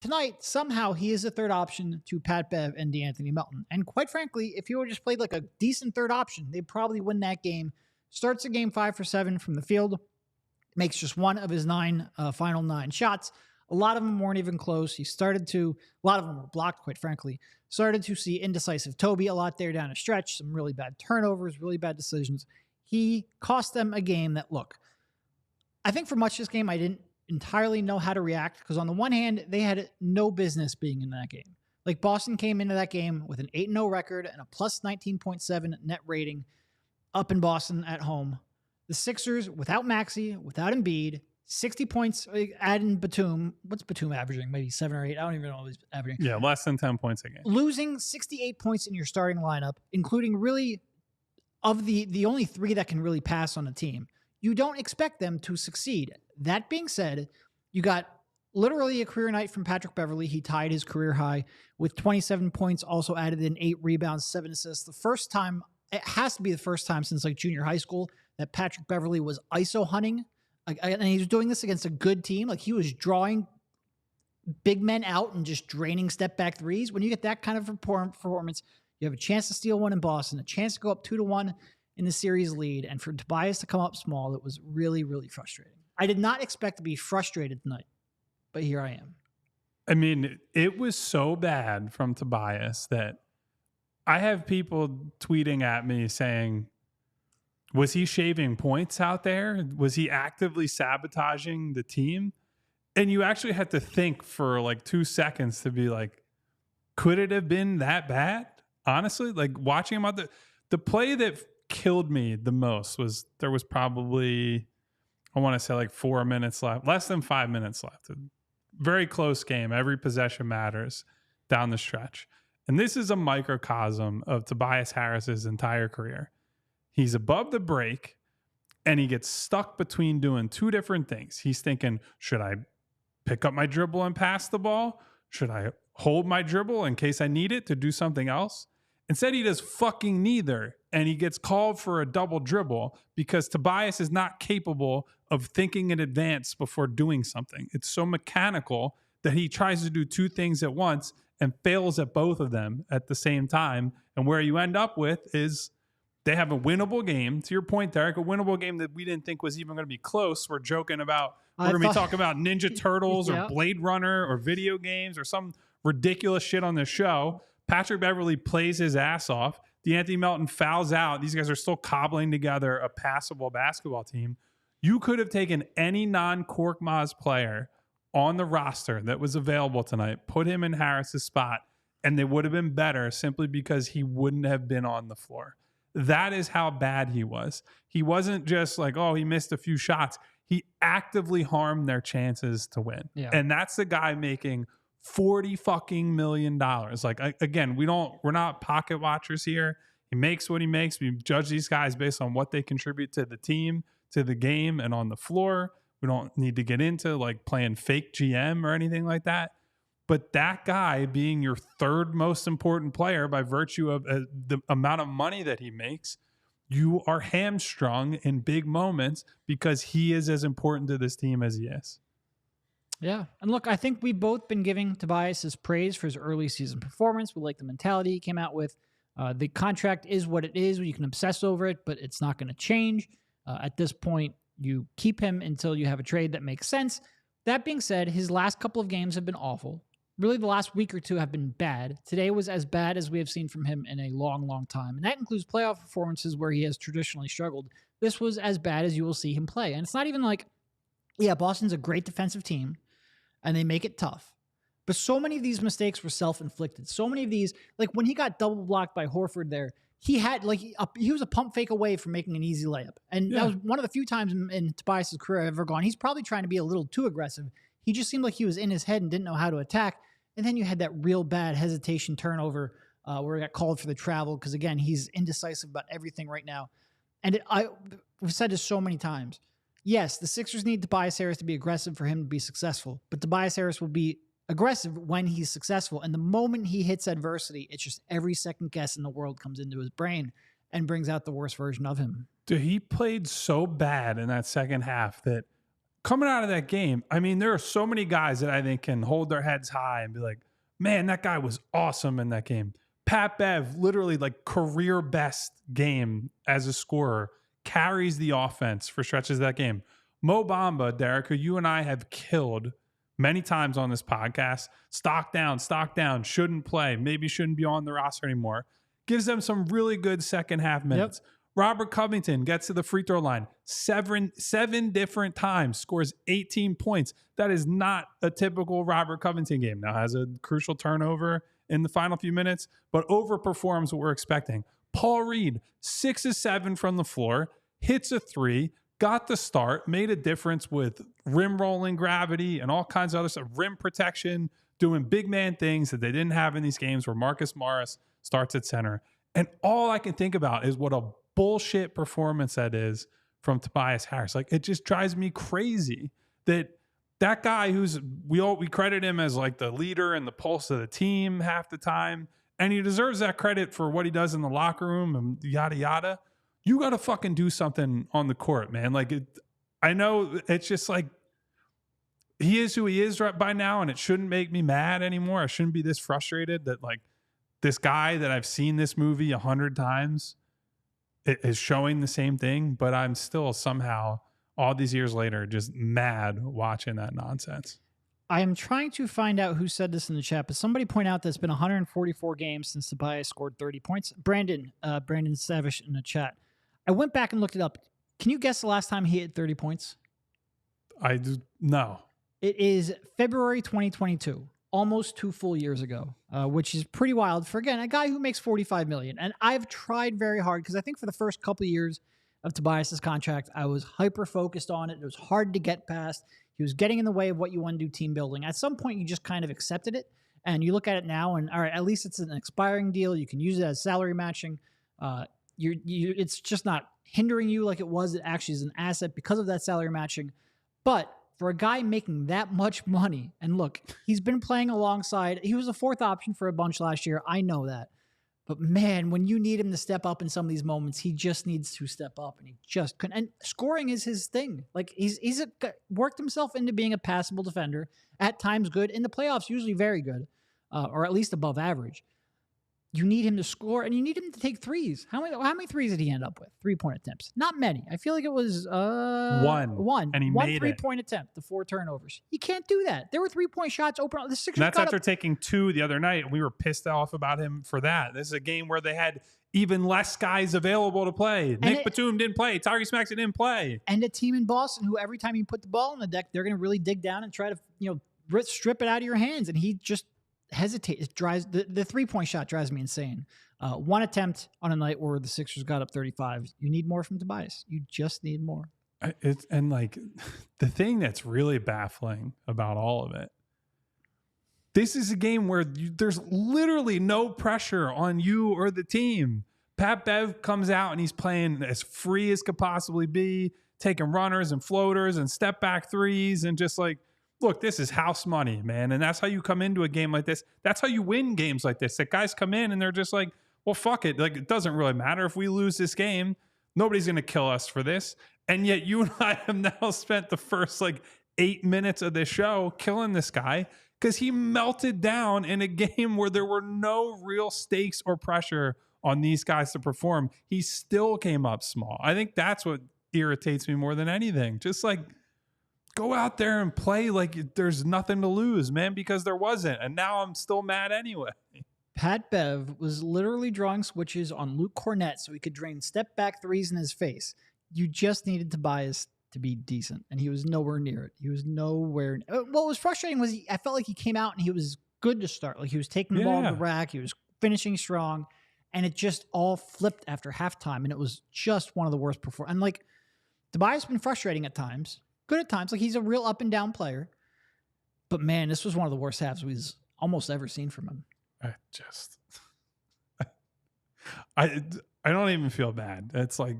Tonight, somehow he is a third option to Pat Bev and De'Anthony Melton. And quite frankly, if he would just played like a decent third option, they'd probably win that game. Starts the game 5 for 7 from the field, makes just one of his final 9 shots. A lot of them weren't even close. A lot of them were blocked, quite frankly. Started to see indecisive Toby a lot there down a stretch, some really bad turnovers, really bad decisions. He cost them a game that, look, I think for much of this game, I didn't entirely know how to react because on the one hand, they had no business being in that game. Like Boston came into that game with an 8-0 record and a plus 19.7 net rating up in Boston at home. The Sixers, without Maxey, without Embiid, 60 points, adding Batum. What's Batum averaging? Maybe 7 or 8. I don't even know what he's averaging. Yeah, less than 10 points a game. Losing 68 points in your starting lineup, including really of the only 3 that can really pass on a team. You don't expect them to succeed. That being said, you got literally a career night from Patrick Beverley. He tied his career high with 27 points, also added in 8 rebounds, 7 assists. It has to be the first time since like junior high school that Patrick Beverley was ISO hunting. And he was doing this against a good team. Like he was drawing big men out and just draining step back threes. When you get that kind of performance, you have a chance to steal one in Boston, a chance to go up 2-1 in the series lead. And for Tobias to come up small, it was really, really frustrating. I did not expect to be frustrated tonight, but here I am. I mean, it was so bad from Tobias that I have people tweeting at me saying, was he shaving points out there? Was he actively sabotaging the team? And you actually had to think for like 2 seconds to be like, could it have been that bad? Honestly, like watching him out the play that killed me the most was there was probably, I want to say like 4 minutes left, less than 5 minutes left. A very close game. Every possession matters down the stretch. And this is a microcosm of Tobias Harris's entire career. He's above the break and he gets stuck between doing 2 different things. He's thinking, should I pick up my dribble and pass the ball? Should I hold my dribble in case I need it to do something else? Instead, he does fucking neither. And he gets called for a double dribble because Tobias is not capable of thinking in advance before doing something. It's so mechanical that he tries to do 2 things at once and fails at both of them at the same time. And where you end up with is they have a winnable game. To your point, Derek, a winnable game that we didn't think was even going to be close. We're joking about, we're going to be talking about Ninja Turtles or Blade Runner or video games or some ridiculous shit on this show. Patrick Beverley plays his ass off. De'Anthony Melton fouls out. These guys are still cobbling together a passable basketball team. You could have taken any non-Korkmaz player on the roster that was available tonight, put him in Harris's spot, and they would have been better simply because he wouldn't have been on the floor. That is how bad he was. He wasn't just like, oh, he missed a few shots. He actively harmed their chances to win. Yeah. And that's the guy making $40 fucking million. Like, again, we're not pocket watchers here. He makes what he makes. We judge these guys based on what they contribute to the team, to the game, and on the floor. We don't need to get into like playing fake GM or anything like that. But that guy being your 3rd most important player by virtue of the amount of money that he makes, you are hamstrung in big moments because he is as important to this team as he is. Yeah. And look, I think we've both been giving Tobias his praise for his early season performance. We like the mentality he came out with. The contract is what it is. You can obsess over it, but it's not going to change. At this point, you keep him until you have a trade that makes sense. That being said, his last couple of games have been awful. Really, the last week or 2 have been bad. Today was as bad as we have seen from him in a long, long time. And that includes playoff performances where he has traditionally struggled. This was as bad as you will see him play. And it's not even like, yeah, Boston's a great defensive team, and they make it tough. But so many of these mistakes were self-inflicted. So many of these, like when he got double blocked by Horford there, he was a pump fake away from making an easy layup. And that was one of the few times in Tobias' career I've ever gone, he's probably trying to be a little too aggressive. He just seemed like he was in his head and didn't know how to attack. And then you had that real bad hesitation turnover where he got called for the travel because, again, he's indecisive about everything right now. And we've said this so many times. Yes, the Sixers need Tobias Harris to be aggressive for him to be successful, but Tobias Harris will be aggressive when he's successful. And the moment he hits adversity, it's just every second guess in the world comes into his brain and brings out the worst version of him. Dude, he played so bad in that second half that coming out of that game, I mean, there are so many guys that I think can hold their heads high and be like, man, that guy was awesome in that game. Pat Bev, literally like career best game as a scorer, carries the offense for stretches of that game. Mo Bamba, Derek, who you and I have killed many times on this podcast, stock down, shouldn't play, maybe shouldn't be on the roster anymore, gives them some really good second half minutes. Yep. Robert Covington gets to the free throw line seven different times, scores 18 points. That is not a typical Robert Covington game. Now has a crucial turnover in the final few minutes, but overperforms what we're expecting. Paul Reed, 6 of 7 from the floor, hits a 3, got the start, made a difference with rim rolling gravity and all kinds of other stuff, rim protection, doing big man things that they didn't have in these games where Marcus Morris starts at center. And all I can think about is what a bullshit performance that is from Tobias Harris. Like, it just drives me crazy that guy who's, we credit him as like the leader and the pulse of the team half the time, and he deserves that credit for what he does in the locker room and yada yada. You got to fucking do something on the court, man. Like, I know it's just like, he is who he is right by now, and it shouldn't make me mad anymore. I shouldn't be this frustrated that like this guy that I've seen this movie 100 times is showing the same thing, but I'm still somehow all these years later just mad watching that nonsense. I am trying to find out who said this in the chat, but somebody pointed out that it's been 144 games since Tobias scored 30 points. Brandon Savish in the chat. I went back and looked it up. Can you guess the last time he hit 30 points? No. It is February 2022, almost 2 full years ago, which is pretty wild for, again, a guy who makes $45 million. And I've tried very hard because I think for the first couple of years of Tobias's contract, I was hyper-focused on it. It was hard to get past. He was getting in the way of what you want to do team building. At some point, you just kind of accepted it. And you look at it now and, all right, at least it's an expiring deal. You can use it as salary matching. It's just not hindering you like it was. It actually is an asset because of that salary matching. But for a guy making that much money, and look, he's been playing alongside, he was a fourth option for a bunch last year. I know that. But man, when you need him to step up in some of these moments, he just needs to step up, and he just couldn't. And scoring is his thing. Like, he's worked himself into being a passable defender, at times good, in the playoffs usually very good, or at least above average. You need him to score, and you need him to take threes. How many threes did he end up with? 3-point attempts. Not many. I feel like it was one. And he one made 3-point attempt, the 4 turnovers. He can't do that. There were 3-point shots open. The Sixers. That's after taking 2 the other night, and we were pissed off about him for that. This is a game where they had even less guys available to play. Nick Batum didn't play. Tyrese Maxey didn't play. And a team in Boston who every time you put the ball on the deck, they're going to really dig down and try to strip it out of your hands. And he just hesitate. It drives the 3-point shot drives me insane. 1 attempt on a night where the Sixers got up 35. You need more from Tobias. You just need more. And like, the thing that's really baffling about all of it, this is a game where there's literally no pressure on you or the team. Pat Bev comes out and he's playing as free as could possibly be, taking runners and floaters and step back threes, and just like, look, this is house money, man. And that's how you come into a game like this. That's how you win games like this. That guys come in and they're just like, well, fuck it. Like, it doesn't really matter if we lose this game. Nobody's going to kill us for this. And yet you and I have now spent the first 8 minutes of this show killing this guy because he melted down in a game where there were no real stakes or pressure on these guys to perform. He still came up small. I think that's what irritates me more than anything. Just go out there and play like there's nothing to lose, man, because there wasn't. And now I'm still mad anyway. Pat Bev was literally drawing switches on Luke Cornett so he could drain step back threes in his face. You just needed Tobias to be decent, and he was nowhere near it. He was nowhere. What was frustrating was I felt like he came out and he was good to start. Like, he was taking the ball to the rack. He was finishing strong, and it just all flipped after halftime, and it was just one of the worst performances. And Tobias has been frustrating at times. Good at times. He's a real up and down player. But man, this was one of the worst halves we've almost ever seen from him. I don't even feel bad. It's like,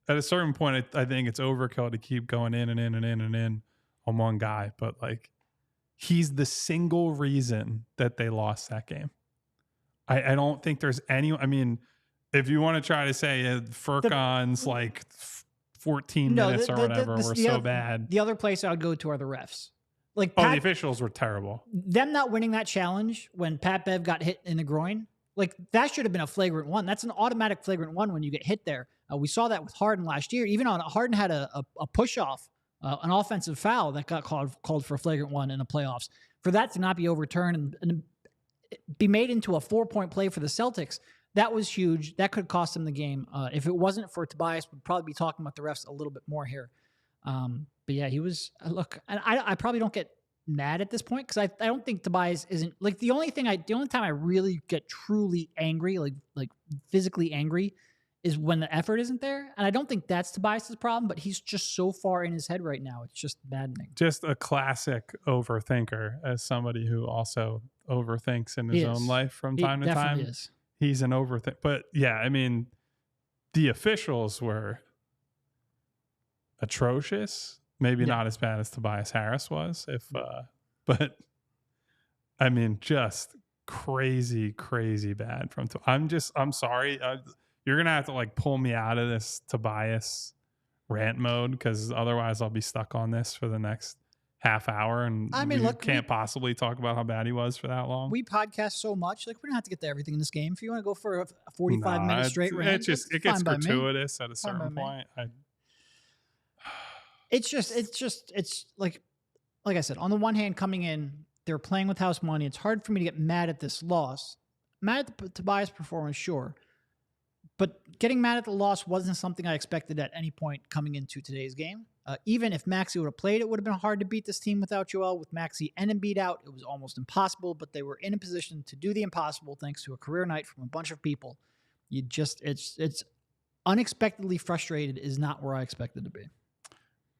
at a certain point, I think it's overkill to keep going in and in and in and in on one guy. But he's the single reason that they lost that game. I don't think there's any. I mean, if you want to try to say Furkan's 14 minutes or whatever were so bad. The other place I would go to are the refs. Like the officials were terrible. Them not winning that challenge when Pat Bev got hit in the groin, like that should have been a flagrant one. That's an automatic flagrant one when you get hit there. We saw that with Harden last year. Even on Harden had a push off, an offensive foul that got called for a flagrant one in the playoffs. For that to not be overturned and be made into a 4-point play for the Celtics, that was huge. That could cost them the game. If it wasn't for Tobias, we'd probably be talking about the refs a little bit more here. But yeah, he was, look, and I probably don't get mad at this point because I don't think Tobias isn't, like, the only time I really get truly angry, like physically angry, is when the effort isn't there. And I don't think that's Tobias's problem, but he's just so far in his head right now. It's just maddening. Just a classic overthinker, as somebody who also overthinks in his own life from time to time. Is. He's an overthink. But yeah, I mean, the officials were atrocious. Maybe not as bad as Tobias Harris was, but I mean, just crazy bad from. I'm sorry. You're gonna have to like pull me out of this Tobias rant mode because otherwise I'll be stuck on this for the next half hour, and I mean, can't possibly talk about how bad he was for that long. We podcast so much, like we don't have to get to everything in this game. If you want to go for a 45-minute straight rant, it gets gratuitous at a certain point. It's like I said, on the one hand, coming in, they're playing with house money. It's hard for me to get mad at this loss. Mad at the Tobias performance, sure. But getting mad at the loss wasn't something I expected at any point coming into today's game. Even if Maxey would have played, it would have been hard to beat this team without Joel. With Maxey and Embiid out, it was almost impossible, but they were in a position to do the impossible thanks to a career night from a bunch of people. It's unexpectedly frustrated is not where I expected to be.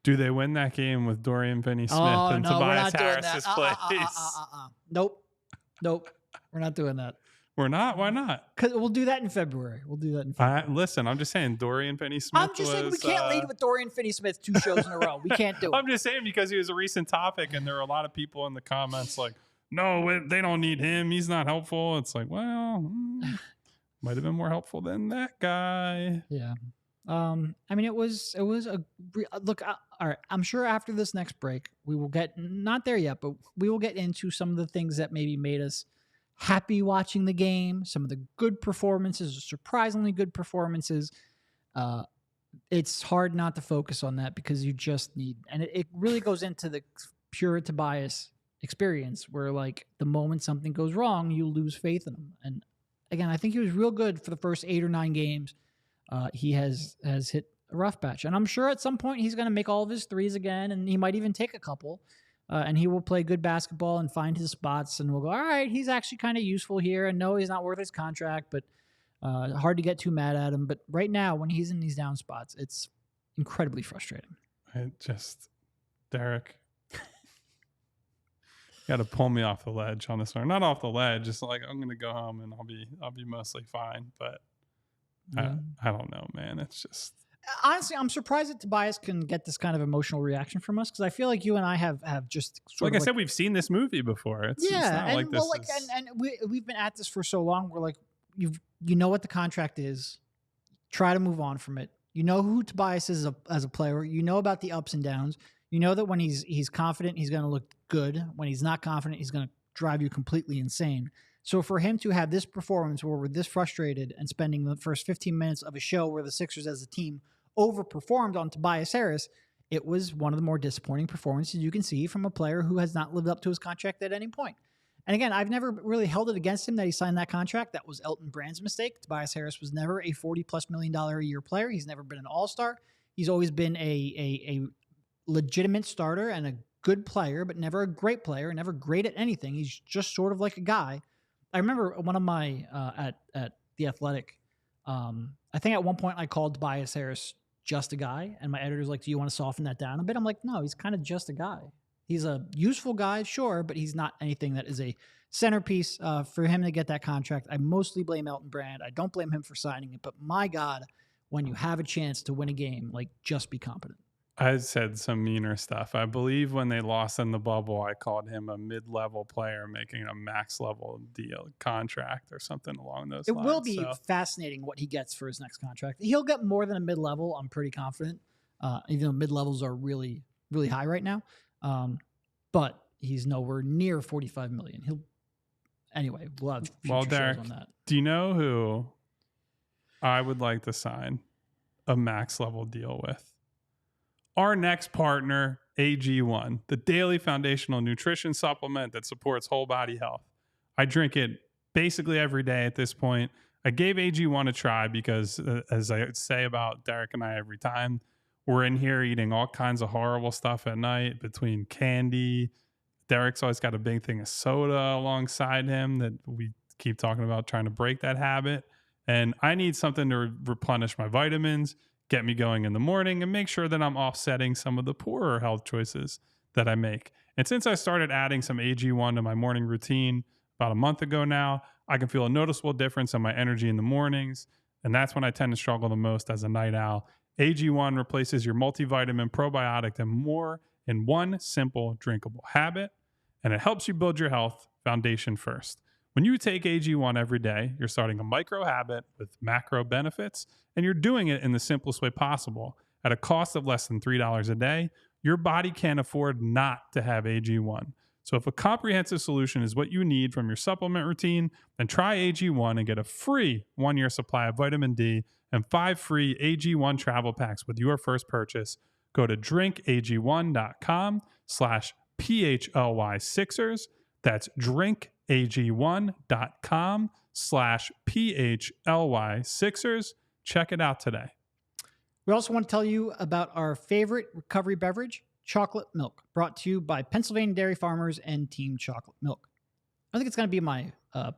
Do they win that game with Dorian Finney-Smith and Tobias Harris's plays? Nope. We're not doing that. We're not? Why not? Because we'll do that in February. Listen, I'm just saying Dorian Finney-Smith I'm just saying we can't lead with Dorian Finney-Smith 2 shows in a row. We can't do it. I'm just saying because he was a recent topic and there were a lot of people in the comments like, no, they don't need him. He's not helpful. It's like, well, might have been more helpful than that guy. Yeah. I mean, it was a look. All right. I'm sure after this next break, we will get, not there yet, but we will get into some of the things that maybe made us happy watching the game, some of the good performances, surprisingly good performances. It's hard not to focus on that because you just need, and it really goes into the pure Tobias experience where, like, the moment something goes wrong, you lose faith in him. And again, I think he was real good for the first 8 or 9 games. He has hit a rough patch, and I'm sure at some point he's going to make all of his threes again, and he might even take a couple. And he will play good basketball and find his spots, and we'll go, all right, he's actually kind of useful here. And no, he's not worth his contract, but hard to get too mad at him. But right now, when he's in these down spots, it's incredibly frustrating. Derek, you got to pull me off the ledge on this one. Not off the ledge, just like I'm going to go home and I'll be mostly fine. But I don't know, man. It's just. Honestly, I'm surprised that Tobias can get this kind of emotional reaction from us because I feel like you and I have just sort of I said, we've seen this movie before. It's not and like this we've been at this for so long. We're like, you know what the contract is. Try to move on from it. You know who Tobias is as a player. You know about the ups and downs. You know that when he's confident, he's going to look good. When he's not confident, he's going to drive you completely insane. So for him to have this performance where we're this frustrated and spending the first 15 minutes of a show where the Sixers as a team overperformed on Tobias Harris, it was one of the more disappointing performances you can see from a player who has not lived up to his contract at any point. And again, I've never really held it against him that he signed that contract. That was Elton Brand's mistake. Tobias Harris was never a $40+ million a year player. He's never been an all-star. He's always been a legitimate starter and a good player, but never a great player, never great at anything. He's just sort of like a guy. I remember one of my, at The Athletic, I think at one point I called Tobias Harris just a guy, and my editor's like, do you want to soften that down a bit? I'm like, no, he's kind of just a guy. He's a useful guy, sure, but he's not anything that is a centerpiece. For him to get that contract, I mostly blame Elton Brand. I don't blame him for signing it, but my God, when you have a chance to win a game, like, just be competent. I said some meaner stuff. I believe when they lost in the bubble, I called him a mid-level player making a max-level deal contract or something along those lines. It will be fascinating what he gets for his next contract. He'll get more than a mid-level, I'm pretty confident. even though mid-levels are really, really high right now. But he's nowhere near 45 million. Anyway, we'll have future Derek, shows on that. Do you know who I would like to sign a max level deal with? Our next partner, AG1, the daily foundational nutrition supplement that supports whole body health. I drink it basically every day at this point. I gave AG1 a try because, as I say about Derek and I every time, we're in here eating all kinds of horrible stuff at night between candy. Derek's always got a big thing of soda alongside him that we keep talking about trying to break that habit. And I need something to replenish my vitamins, get me going in the morning, and make sure that I'm offsetting some of the poorer health choices that I make. And since I started adding some AG1 to my morning routine about a month ago now, I can feel a noticeable difference in my energy in the mornings. And that's when I tend to struggle the most as a night owl. AG1 replaces your multivitamin, probiotic, and more in one simple drinkable habit. And it helps you build your health foundation first. When you take AG1 every day, you're starting a micro habit with macro benefits, and you're doing it in the simplest way possible. At a cost of less than $3 a day, your body can't afford not to have AG1. So if a comprehensive solution is what you need from your supplement routine, then try AG1 and get a free 1-year supply of vitamin D and 5 free AG1 travel packs with your first purchase. Go to drinkag1.com/PHLY Sixers. That's drinkag1.com/PHLY Sixers. Check it out today. We also want to tell you about our favorite recovery beverage, chocolate milk, brought to you by Pennsylvania dairy farmers and Team Chocolate Milk. I think it's going to be my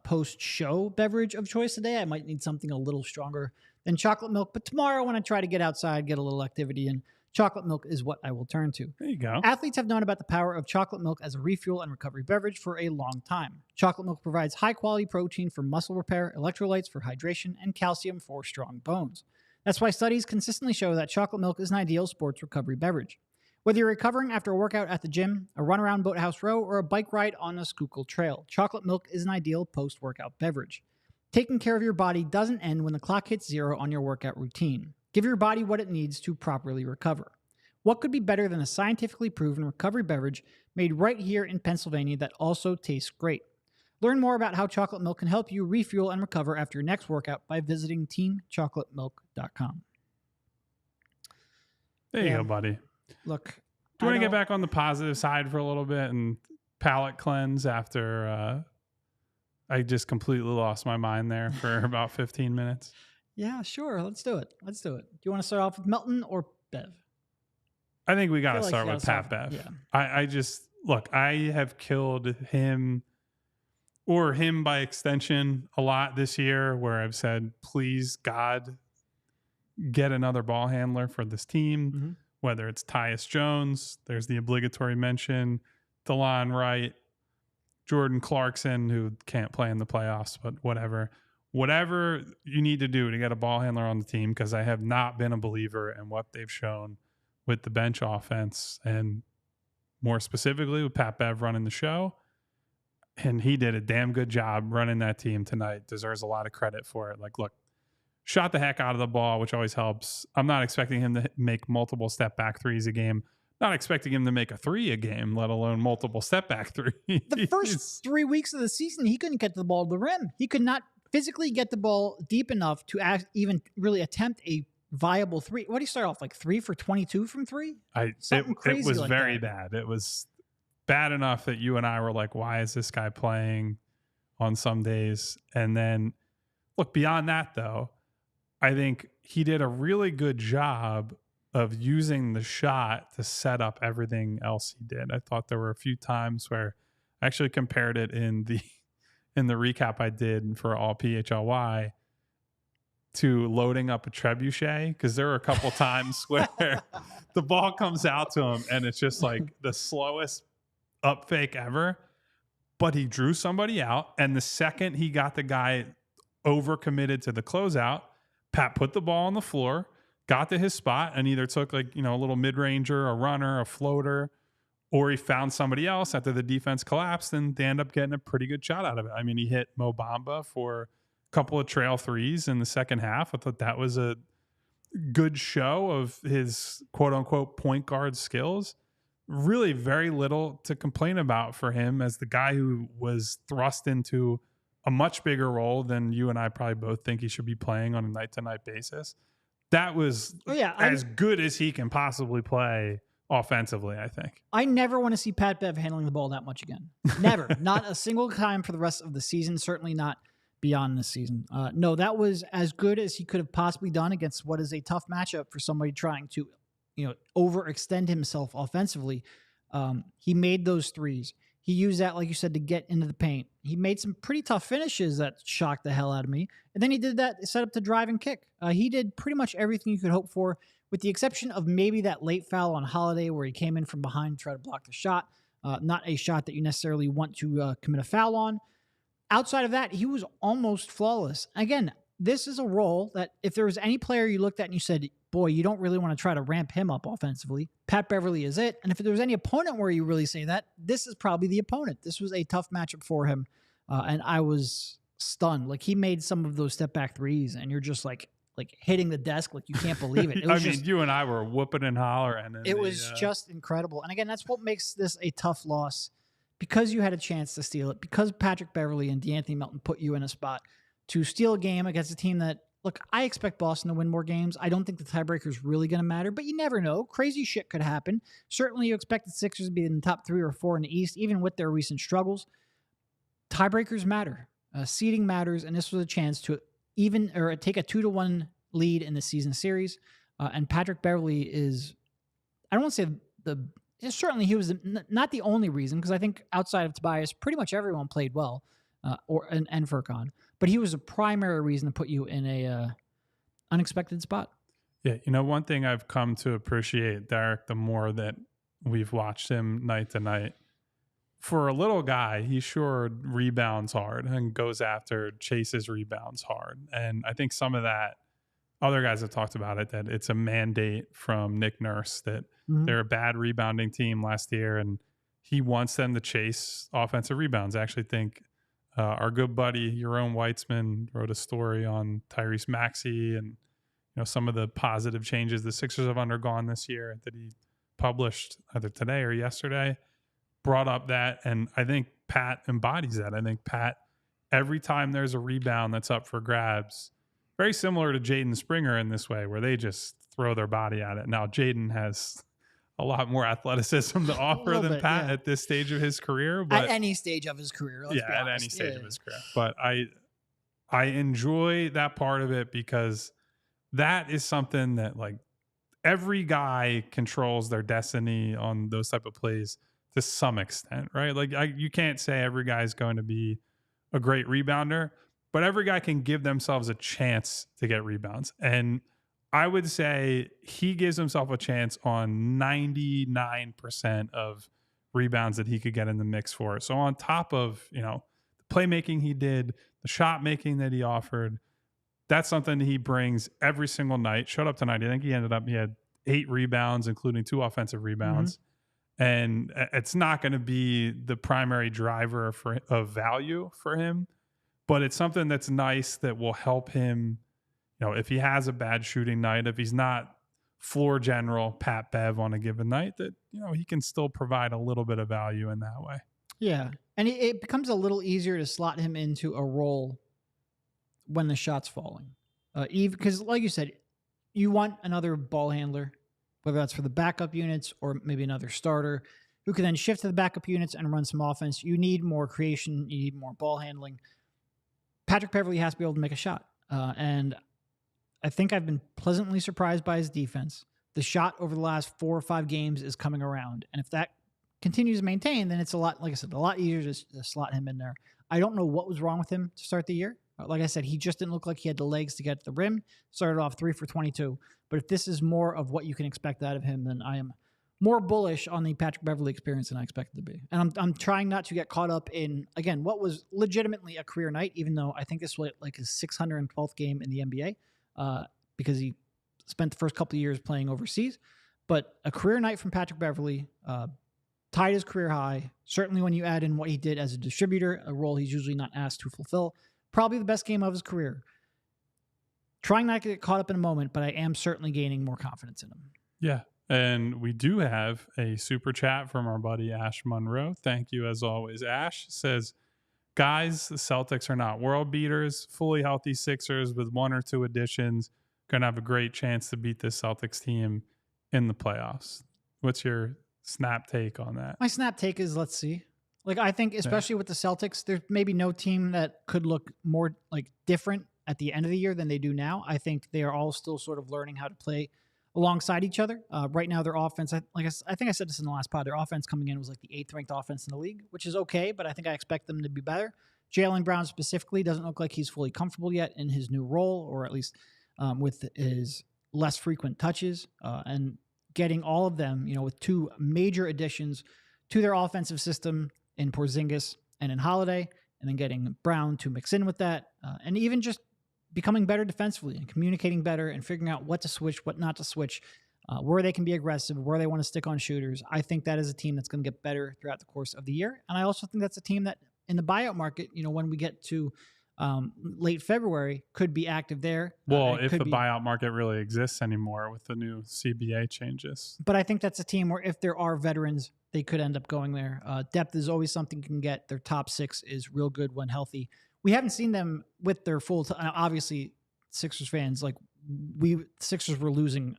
post-show beverage of choice today. I might need something a little stronger than chocolate milk, but tomorrow when I try to get outside, get a little activity in, chocolate milk is what I will turn to. There you go. Athletes have known about the power of chocolate milk as a refuel and recovery beverage for a long time. Chocolate milk provides high-quality protein for muscle repair, electrolytes for hydration, and calcium for strong bones. That's why studies consistently show that chocolate milk is an ideal sports recovery beverage. Whether you're recovering after a workout at the gym, a run around Boathouse Row, or a bike ride on a Schuylkill Trail, chocolate milk is an ideal post-workout beverage. Taking care of your body doesn't end when the clock hits zero on your workout routine. Give your body what it needs to properly recover. What could be better than a scientifically proven recovery beverage made right here in Pennsylvania that also tastes great? Learn more about how chocolate milk can help you refuel and recover after your next workout by visiting teamchocolatemilk.com. There you go, buddy. Look, do you want to get back on the positive side for a little bit and palate cleanse after I just completely lost my mind there for about 15 minutes? Yeah, sure. Let's do it. Do you want to start off with Melton or Bev? I think we got to start with Pat Bev. Yeah. I just, look, I have killed him or him by extension a lot this year where I've said, please, God, get another ball handler for this team. Mm-hmm. Whether it's Tyus Jones, there's the obligatory mention, DeLon Wright, Jordan Clarkson, who can't play in the playoffs, but whatever. Whatever you need to do to get a ball handler on the team, because I have not been a believer in what they've shown with the bench offense, and more specifically with Pat Bev running the show. And he did a damn good job running that team tonight. Deserves a lot of credit for it. Like, look, shot the heck out of the ball, which always helps. I'm not expecting him to make multiple step back threes a game. Not expecting him to make a three a game, let alone multiple step back threes. The first 3 weeks of the season, he couldn't get the ball to the rim. He could not physically get the ball deep enough to even really attempt a viable three. What do you start off, like 3 for 22 from three? It was like very bad. It was bad enough that you and I were like, why is this guy playing on some days? And then, look, beyond that, though, I think he did a really good job of using the shot to set up everything else he did. I thought there were a few times where I actually compared it in the recap I did for all PHLY to loading up a trebuchet, because there were a couple times where the ball comes out to him and it's just like the slowest up fake ever, but he drew somebody out, and the second he got the guy overcommitted to the closeout, Pat put the ball on the floor, got to his spot, and either took a little mid-ranger, a runner, a floater, or he found somebody else after the defense collapsed, and they end up getting a pretty good shot out of it. I mean, he hit Mo Bamba for a couple of trail threes in the second half. I thought that was good show of his quote unquote point guard skills. Really very little to complain about for him as the guy who was thrust into a much bigger role than you and I probably both think he should be playing on a night-to-night basis. That was as good as he can possibly play offensively, I think. I never want to see Pat Bev handling the ball that much again. Never. Not a single time for the rest of the season. Certainly not beyond this season. No, that was as good as he could have possibly done against what is a tough matchup for somebody trying to, overextend himself offensively. He made those threes. He used that, like you said, to get into the paint. He made some pretty tough finishes that shocked the hell out of me. And then he did that set up to drive and kick. He did pretty much everything you could hope for, with the exception of maybe that late foul on Holiday where he came in from behind to try to block the shot. Not a shot that you necessarily want to commit a foul on. Outside of that, he was almost flawless. Again, this is a role that if there was any player you looked at and you said, boy, you don't really want to try to ramp him up offensively, Pat Beverley is it. And if there was any opponent where you really say that, this is probably the opponent. This was a tough matchup for him. And I was stunned. Like, he made some of those step back threes and you're just like hitting the desk. Like, you can't believe it. It was you and I were whooping and hollering. It was just incredible. And again, that's what makes this a tough loss, because you had a chance to steal it, because Patrick Beverley and De'Anthony Melton put you in a spot to steal a game against a team that, look, I expect Boston to win more games. I don't think the tiebreaker is really going to matter, but you never know. Crazy shit could happen. Certainly you expect the Sixers to be in the top 3 or 4 in the East, even with their recent struggles. Tiebreakers matter. Seeding matters, and this was a chance to take a 2-1 lead in the season series. And Patrick Beverley is, I don't want to say certainly he was not the only reason, because I think outside of Tobias, pretty much everyone played well, and Furkan. But he was a primary reason to put you in a unexpected spot. Yeah, one thing I've come to appreciate Derek, the more that we've watched him night to night, for a little guy, he sure rebounds hard and goes after, chases rebounds hard. And I think some of that, other guys have talked about it, that it's a mandate from Nick Nurse that they're a bad rebounding team last year, and he wants them to chase offensive rebounds. I actually think our good buddy, Jerome Weitzman, wrote a story on Tyrese Maxey and some of the positive changes the Sixers have undergone this year that he published either today or yesterday, brought up that. And I think Pat embodies that. I think Pat, every time there's a rebound that's up for grabs, very similar to Jaden Springer in this way, where they just throw their body at it. Now, Jaden has a lot more athleticism to offer than Pat at this stage of his career. But at any stage of his career. At any stage of his career. But I enjoy that part of it, because that is something that, like, every guy controls their destiny on those type of plays to some extent, right? Like, you can't say every guy is going to be a great rebounder, but every guy can give themselves a chance to get rebounds. And I would say he gives himself a chance on 99% of rebounds that he could get in the mix for. So on top of, the playmaking he did, the shot making that he offered, that's something he brings every single night. Showed up tonight. I think he had 8 rebounds, including 2 offensive rebounds. And it's not going to be the primary driver of value for him, but it's something that's nice that will help him. If he has a bad shooting night, if he's not floor general Pat Bev on a given night, that, he can still provide a little bit of value in that way. Yeah. And it becomes a little easier to slot him into a role when the shot's falling. Because like you said, you want another ball handler, whether that's for the backup units or maybe another starter who can then shift to the backup units and run some offense. You need more creation. You need more ball handling. Patrick Beverley has to be able to make a shot. And I think I've been pleasantly surprised by his defense. The shot over the last 4 or 5 games is coming around. And if that continues to maintain, then it's a lot easier to slot him in there. I don't know what was wrong with him to start the year. Like I said, he just didn't look like he had the legs to get to the rim. Started off 3 for 22. But if this is more of what you can expect out of him, then I am more bullish on the Patrick Beverley experience than I expected to be. And I'm trying not to get caught up in, again, what was legitimately a career night, even though I think this was like his 612th game in the NBA. Because he spent the first couple of years playing overseas. But a career night from Patrick Beverley, tied his career high. Certainly when you add in what he did as a distributor, a role he's usually not asked to fulfill. Probably the best game of his career. trying not to get caught up in a moment, but I am certainly gaining more confidence in him. Yeah. And we do have a super chat from our buddy Ash Monroe. Thank you as always. Ash says, guys, the Celtics are not world beaters. Fully healthy Sixers with 1 or 2 additions going to have a great chance to beat this Celtics team in the playoffs. What's your snap take on that? My snap take is, let's see. Like, I think especially with the Celtics, there's maybe no team that could look more like different at the end of the year than they do now. I think they are all still sort of learning how to play alongside each other. Right now, their offense, I think I said this in the last pod, their offense coming in was like the 8th ranked offense in the league, which is okay, but I think I expect them to be better. Jaylen Brown specifically doesn't look like he's fully comfortable yet in his new role, or at least with his less frequent touches, and getting all of them, with 2 major additions to their offensive system in Porzingis and in Holiday, and then getting Brown to mix in with that, and even just becoming better defensively and communicating better and figuring out what to switch, what not to switch, where they can be aggressive, where they want to stick on shooters. I think that is a team that's going to get better throughout the course of the year. And I also think that's a team that in the buyout market, when we get to late February, could be active there. Well, if the buyout market really exists anymore with the new CBA changes. But I think that's a team where if there are veterans, they could end up going there. Depth is always something you can get. Their top 6 is real good when healthy. We haven't seen them with their full time. Obviously, Sixers fans, like Sixers were losing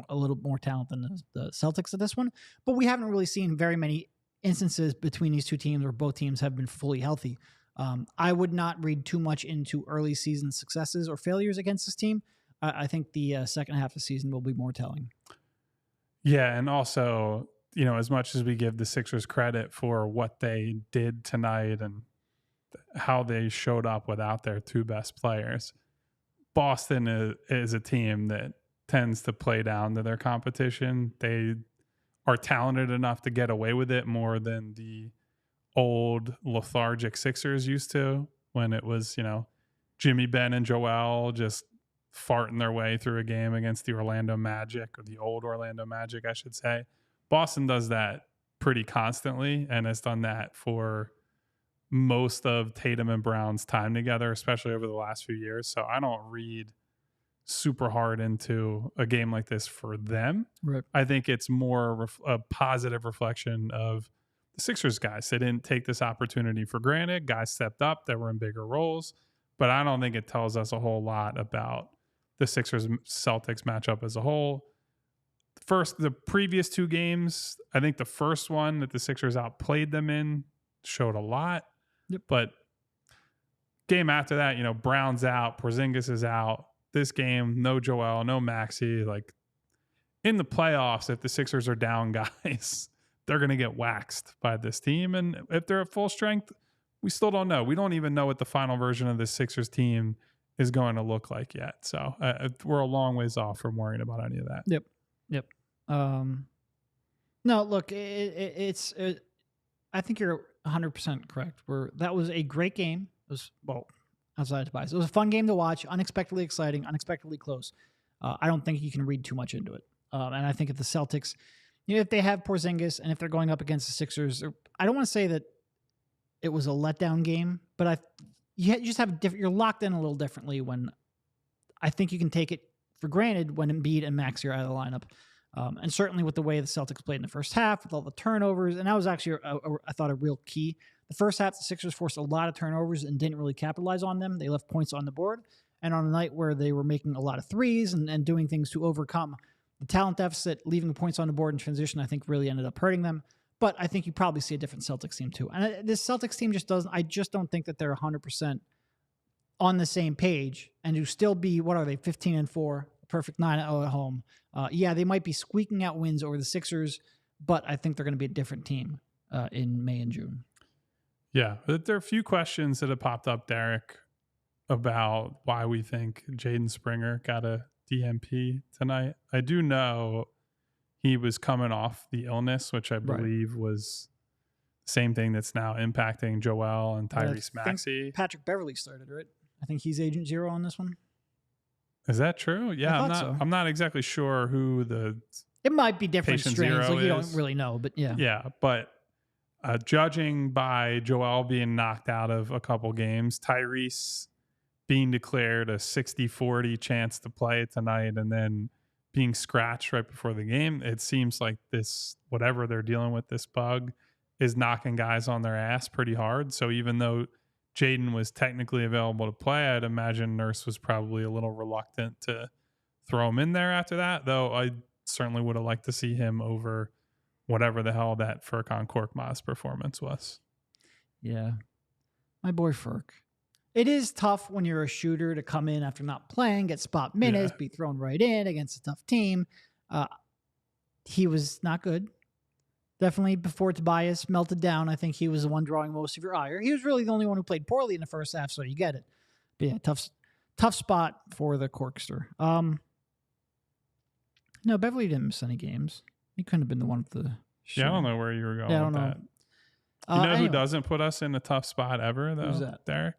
a little more talent than the Celtics at this one, but we haven't really seen very many instances between these two teams where both teams have been fully healthy. I would not read too much into early season successes or failures against this team. I think the second half of the season will be more telling. Yeah, and also, as much as we give the Sixers credit for what they did tonight and how they showed up without their 2 best players, Boston is a team that tends to play down to their competition. They are talented enough to get away with it more than the old lethargic Sixers used to, when it was, Jimmy, Ben, and Joel just farting their way through a game against the Orlando Magic, or the old Orlando Magic, I should say. Boston does that pretty constantly and has done that for most of Tatum and Brown's time together, especially over the last few years. So I don't read super hard into a game like this for them. Right. I think it's more a positive reflection of the Sixers guys. They didn't take this opportunity for granted. Guys stepped up that were in bigger roles, but I don't think it tells us a whole lot about the Sixers Celtics matchup as a whole. The previous 2 games, I think the first one that the Sixers outplayed them in showed a lot. Yep. But game after that, Brown's out, Porzingis is out. This game, no Joel, no Maxey. Like, in the playoffs, if the Sixers are down guys, they're going to get waxed by this team. And if they're at full strength, we still don't know. We don't even know what the final version of the Sixers team is going to look like yet. So we're a long ways off from worrying about any of that. Yep. No, look, it's I think you're 100% correct. That was a great game. It was, outside of Tobias, it was a fun game to watch, unexpectedly exciting, unexpectedly close. I don't think you can read too much into it. And I think if the Celtics, if they have Porzingis and if they're going up against the Sixers, I don't want to say that it was a letdown game, but you just have you're locked in a little differently when I think you can take it for granted when Embiid and Maxey are out of the lineup. And certainly with the way the Celtics played in the first half, with all the turnovers, and that was actually, I thought, a real key. The first half, the Sixers forced a lot of turnovers and didn't really capitalize on them. They left points on the board. And on a night where they were making a lot of threes and doing things to overcome the talent deficit, leaving the points on the board in transition, I think really ended up hurting them. But I think you probably see a different Celtics team too. And this Celtics team I just don't think that they're 100% on the same page. And to still be, 15-4, perfect 9-0 at home. Yeah, they might be squeaking out wins over the Sixers, but I think they're going to be a different team in May and June. Yeah, there are a few questions that have popped up, Derek, about why we think Jaden Springer got a DNP tonight. I do know he was coming off the illness, which I believe was the same thing that's now impacting Joel and Tyrese Maxey. Patrick Beverley started, right? I think he's Agent Zero on this one. Is that true? Yeah, I'm not exactly sure who it might be different strains. Like, you don't really know, but yeah. Yeah, but judging by Joel being knocked out of a couple games, Tyrese being declared a 60-40 chance to play tonight and then being scratched right before the game. It seems like this, whatever they're dealing with, this bug is knocking guys on their ass pretty hard. So even though Jaden was technically available to play, I'd imagine Nurse was probably a little reluctant to throw him in there after that, though I certainly would have liked to see him over whatever the hell that Furkan Korkmaz performance was. Yeah. My boy Furk. It is tough when you're a shooter to come in after not playing, get spot minutes, be thrown right in against a tough team. He was not good. Definitely before Tobias melted down, I think he was the one drawing most of your ire. He was really the only one who played poorly in the first half, so you get it. But yeah, tough spot for the Corkster. No, Beverly didn't miss any games. He couldn't have been the one with the shoe. Yeah, I don't know where you were going with that. You know who doesn't put us in a tough spot ever, though, who's that? Derek?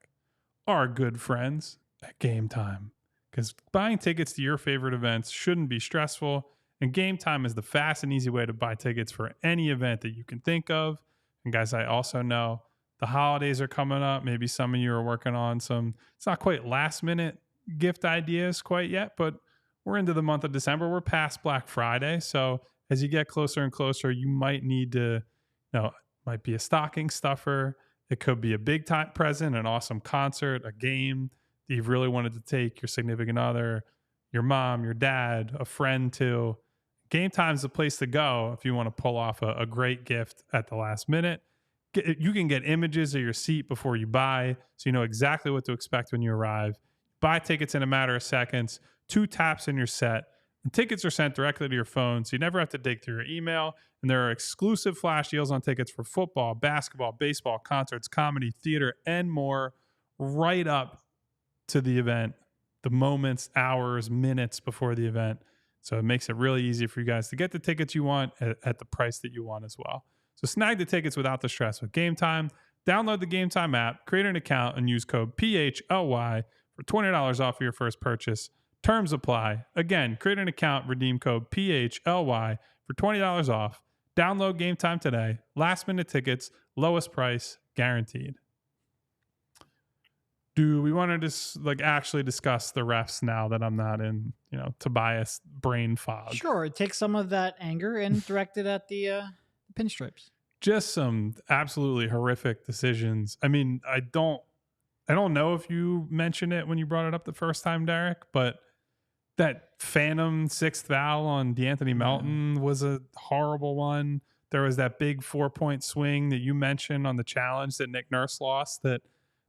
Our good friends at Game Time. Because buying tickets to your favorite events shouldn't be stressful, and Game Time is the fast and easy way to buy tickets for any event that you can think of. And guys, I also know the holidays are coming up. Maybe some of you are working on some, it's not quite last minute gift ideas quite yet, but we're into the month of December. We're past Black Friday. So as you get closer and closer, you might need to, might be a stocking stuffer. It could be a big time present, an awesome concert, a game that you've really wanted to take your significant other, your mom, your dad, a friend to. Game Time is the place to go if you want to pull off a great gift at the last minute. You can get images of your seat before you buy, so you know exactly what to expect when you arrive. Buy tickets in a matter of seconds, 2 taps and you're set. And tickets are sent directly to your phone, so you never have to dig through your email. And there are exclusive flash deals on tickets for football, basketball, baseball, concerts, comedy, theater, and more right up to the event, the moments, hours, minutes before the event. So it makes it really easy for you guys to get the tickets you want at the price that you want as well. So snag the tickets without the stress with Game Time. Download the Game Time app, create an account, and use code PHLY for $20 off your first purchase. Terms apply. Again, create an account, redeem code PHLY for $20 off. Download Game Time today. Last minute tickets, lowest price, guaranteed. Do we want to just actually discuss the refs now that I'm not in, Tobias brain fog? Sure. Take some of that anger and direct it at the pinstripes. Just some absolutely horrific decisions. I mean, I don't know if you mentioned it when you brought it up the first time, Derek, but that phantom 6th foul on De'Anthony Melton was a horrible one. There was that big 4-point swing that you mentioned on the challenge that Nick Nurse lost, that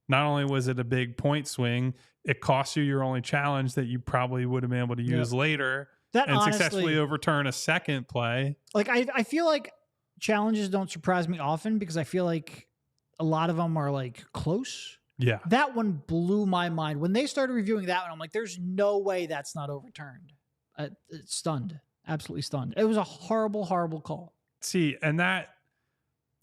not only was it a big point swing, it cost you your only challenge that you probably would have been able to use later and honestly, successfully overturn a second play. I feel like challenges don't surprise me often because I feel like a lot of them are close. Yeah. That one blew my mind. When they started reviewing that one, I'm like, there's no way that's not overturned. Stunned. Absolutely stunned. It was a horrible, horrible call. See, and that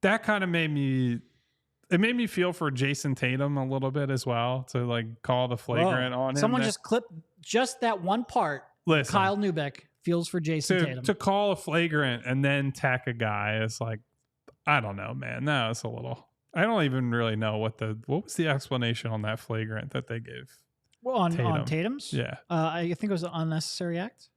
kind of made me feel for Jason Tatum a little bit as well, to call the flagrant on him. Someone just clipped just that one part. Listen, Kyle Neubeck feels for Jason Tatum. To call a flagrant and then tack a guy is I don't know, man. No, it's a little... I don't even really know what was the explanation on that flagrant that they gave. Well, on Tatum's? Yeah. I think it was an unnecessary act.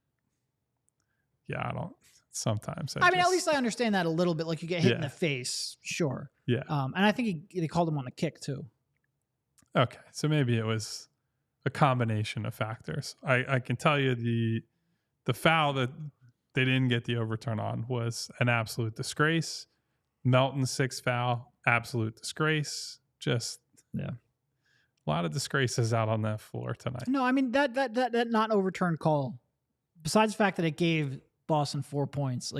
Yeah, I don't. Sometimes. At least I understand that a little bit. You get hit in the face, sure. Yeah. And I think they called him on the kick too. Okay, so maybe it was a combination of factors. I can tell you the foul that they didn't get the overturn on was an absolute disgrace. Melton's 6th foul, absolute disgrace. Just a lot of disgraces out on that floor tonight. No, I mean that not overturned call, besides the fact that it gave Boston 4 points,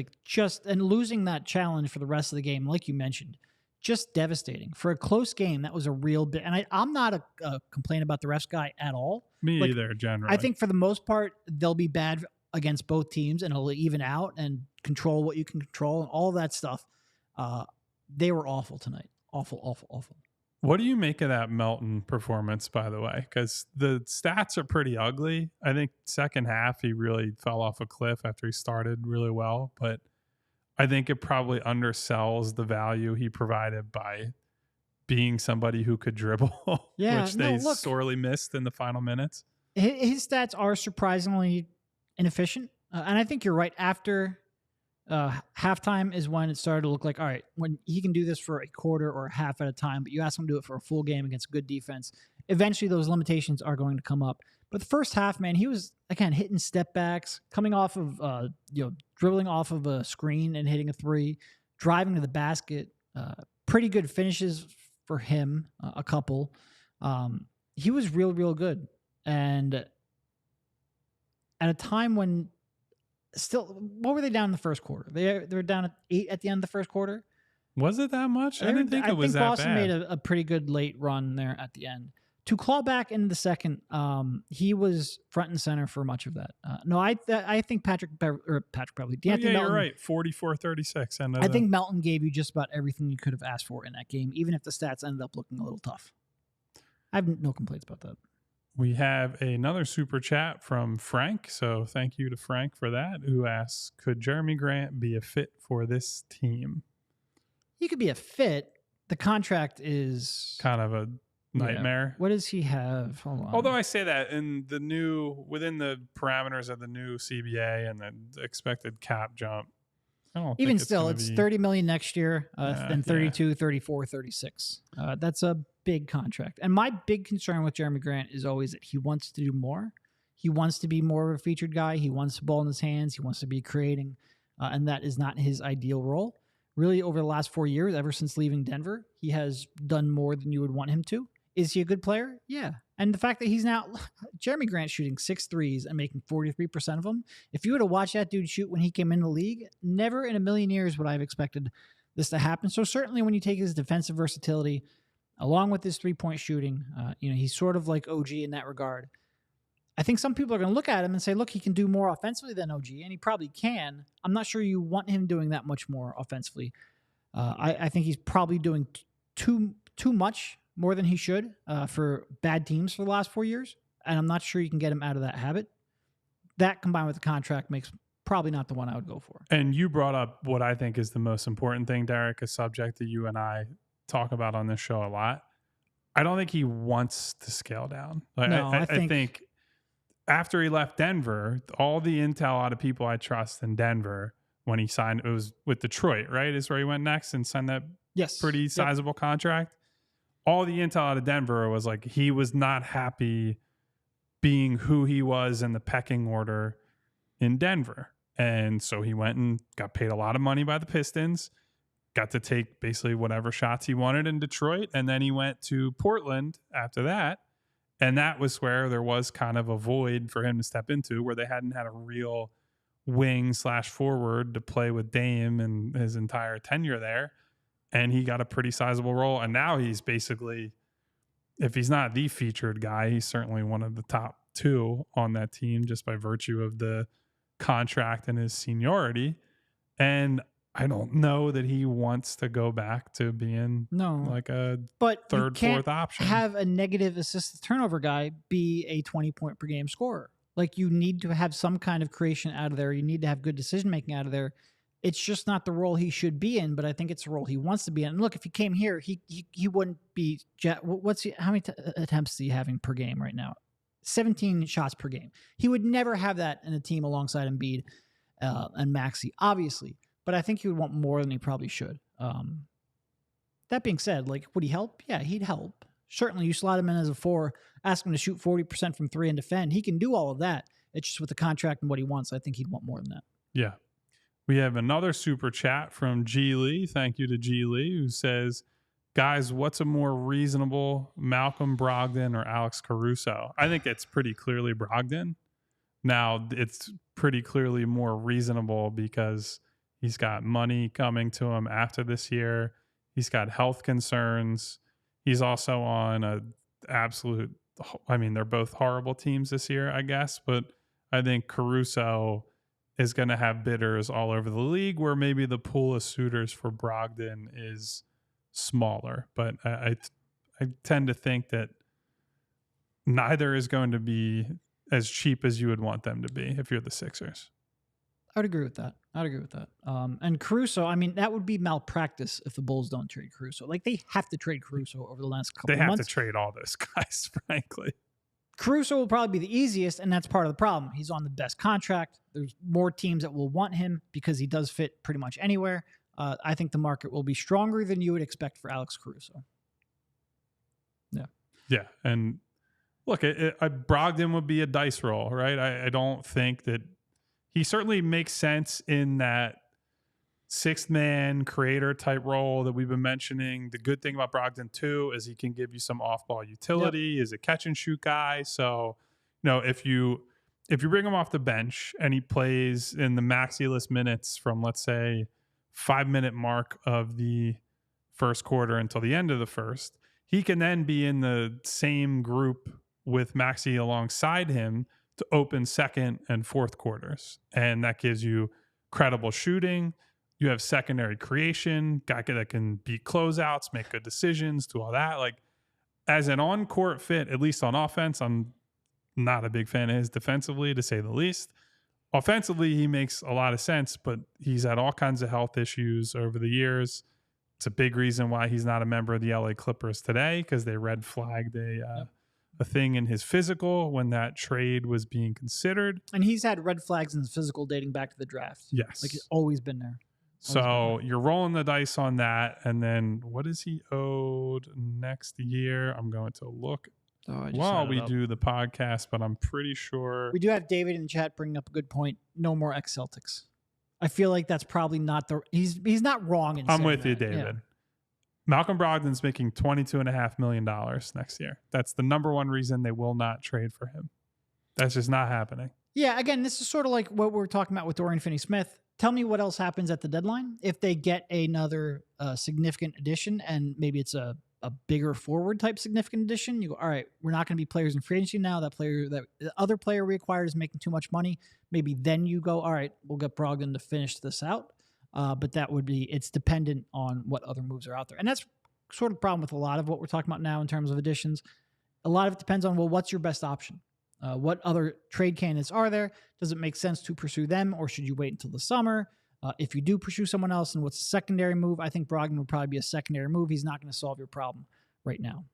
and losing that challenge for the rest of the game, like you mentioned, just devastating. For a close game, that was a real bit. And I'm not a complaint about the refs guy at all. Me either, generally. I think for the most part, they'll be bad against both teams and it'll even out and control what you can control and all that stuff. They were awful tonight. Awful, awful, awful. What do you make of that Melton performance, by the way? Because the stats are pretty ugly. I think second half, he really fell off a cliff after he started really well. But I think it probably undersells the value he provided by being somebody who could dribble, Yeah, which no, they look, sorely missed in the final minutes. his stats are surprisingly inefficient. And I think you're right. After halftime is when it started to look like, all right, when he can do this for a quarter or a half at a time, but you ask him to do it for a full game against good defense, eventually those limitations are going to come up. But the first half, man, he was, again, hitting step backs, coming off of, dribbling off of a screen and hitting a three, driving to the basket. Pretty good finishes for him, a couple. He was real, real good. And at a time when still, what were they down in the first quarter? They were down at 8 at the end of the first quarter. Was it that much? I didn't think it was that Boston bad. made a pretty good late run there at the end. To claw back into the second, he was front and center for much of that. No, I think Patrick Beverley, De'Anthony Melton. You're right. 44-36. I think Melton gave you just about everything you could have asked for in that game, even if the stats ended up looking a little tough. I have no complaints about that. We have another super chat from Frank. So thank you to Frank for that, who asks, could Jeremy Grant be a fit for this team? He could be a fit. The contract is kind of a nightmare. What does he have? Hold on. Although I say that within the parameters of the new CBA and the expected cap jump, I don't even think still, it's $30 million next year, then 32, 34, 36. That's a big contract. And my big concern with Jeremy Grant is always that he wants to do more. He wants to be more of a featured guy. He wants the ball in his hands. He wants to be creating, and that is not his ideal role. Really, over the last 4 years, ever since leaving Denver, he has done more than you would want him to. Is he a good player? Yeah. And the fact that he's now Jeremy Grant shooting 6 threes and making 43% of them. If you were to watch that dude shoot when he came in the league, never in a million years would I have expected this to happen. So certainly when you take his defensive versatility along with his 3-point shooting, he's sort of like OG in that regard. I think some people are going to look at him and say, look, he can do more offensively than OG, and he probably can. I'm not sure you want him doing that much more offensively. I think he's probably doing too much more than he should for bad teams for the last 4 years, and I'm not sure you can get him out of that habit. That combined with the contract makes probably not the one I would go for. And you brought up what I think is the most important thing, Derek, a subject that you and I talk about on this show a lot. I don't think he wants to scale down. I think after he left Denver, all the intel out of people I trust in Denver when he signed, it was with Detroit, right? Is where he went next and signed that pretty sizable contract. All the intel out of Denver was like he was not happy being who he was in the pecking order in Denver. And so he went and got paid a lot of money by the Pistons, got to take basically whatever shots he wanted in Detroit. And then he went to Portland after that. And that was where there was kind of a void for him to step into, where they hadn't had a real wing/forward to play with Dame and his entire tenure there. And he got a pretty sizable role. And now he's basically, if he's not the featured guy, he's certainly one of the top 2 on that team just by virtue of the contract and his seniority. And I don't know that he wants to go back to being like a third, fourth option. Have a negative assist turnover guy be a 20-point per game scorer. Like, you need to have some kind of creation out of there. You need to have good decision making out of there. It's just not the role he should be in, but I think it's the role he wants to be in. And look, if he came here, he wouldn't be. How many attempts is he having per game right now? 17 shots per game. He would never have that in a team alongside Embiid and Maxey, obviously. But I think he would want more than he probably should. That being said, like, would he help? Yeah, he'd help. Certainly, you slot him in as a 4, ask him to shoot 40% from 3 and defend. He can do all of that. It's just with the contract and what he wants, I think he'd want more than that. Yeah. We have another super chat from G. Lee. Thank you to G. Lee, who says, guys, what's a more reasonable Malcolm Brogdon or Alex Caruso? I think it's pretty clearly Brogdon. Now, it's pretty clearly more reasonable because he's got money coming to him after this year. He's got health concerns. He's also on they're both horrible teams this year, I guess. But I think Caruso is going to have bidders all over the league, where maybe the pool of suitors for Brogdon is smaller. But I tend to think that neither is going to be as cheap as you would want them to be if you're the Sixers. I'd agree with that. And Caruso, I mean, that would be malpractice if the Bulls don't trade Caruso. Like, they have to trade Caruso over the last couple of months. They have to trade all those guys, frankly. Caruso will probably be the easiest, and that's part of the problem. He's on the best contract. There's more teams that will want him because he does fit pretty much anywhere. I think the market will be stronger than you would expect for Alex Caruso. Yeah, and look, Brogdon would be a dice roll, right? I don't think that he certainly makes sense in that sixth man creator type role that we've been mentioning. The good thing about Brogdon too is he can give you some off ball utility. Is a catch and shoot guy. So, if you bring him off the bench and he plays in the Maxey-less minutes from, let's say, 5-minute mark of the first quarter until the end of the first, he can then be in the same group with Maxey alongside him to open second and fourth quarters. And that gives you credible shooting. You have secondary creation, guy that can beat closeouts, make good decisions, do all that. Like, as an on-court fit, at least on offense, I'm not a big fan of his defensively, to say the least. Offensively, he makes a lot of sense, but he's had all kinds of health issues over the years. It's a big reason why he's not a member of the LA Clippers today, because they red flagged a thing in his physical when that trade was being considered. And he's had red flags in his physical dating back to the draft. Yes. Like, it's always been there. So you're rolling the dice on that. And then what is he owed next year? I'm going to look while we do the podcast, but I'm pretty sure. We do have David in the chat bringing up a good point. No more ex-Celtics. I feel like that's probably not he's not wrong in saying I'm with that. you, David. Yeah. Malcolm Brogdon's making $22.5 million next year. That's the number one reason they will not trade for him. That's just not happening. Yeah, again, this is sort of like what we're talking about with Dorian Finney-Smith. Tell me what else happens at the deadline. If they get another significant addition, and maybe it's a bigger forward type significant addition, you go, all right, we're not going to be players in free agency now. That the other player we acquired is making too much money. Maybe then you go, all right, we'll get Brogdon to finish this out. But it's dependent on what other moves are out there. And that's sort of the problem with a lot of what we're talking about now in terms of additions. A lot of it depends on, well, what's your best option? What other trade candidates are there? Does it make sense to pursue them, or should you wait until the summer? If you do pursue someone else, and what's a secondary move? I think Brogdon would probably be a secondary move. He's not going to solve your problem right now.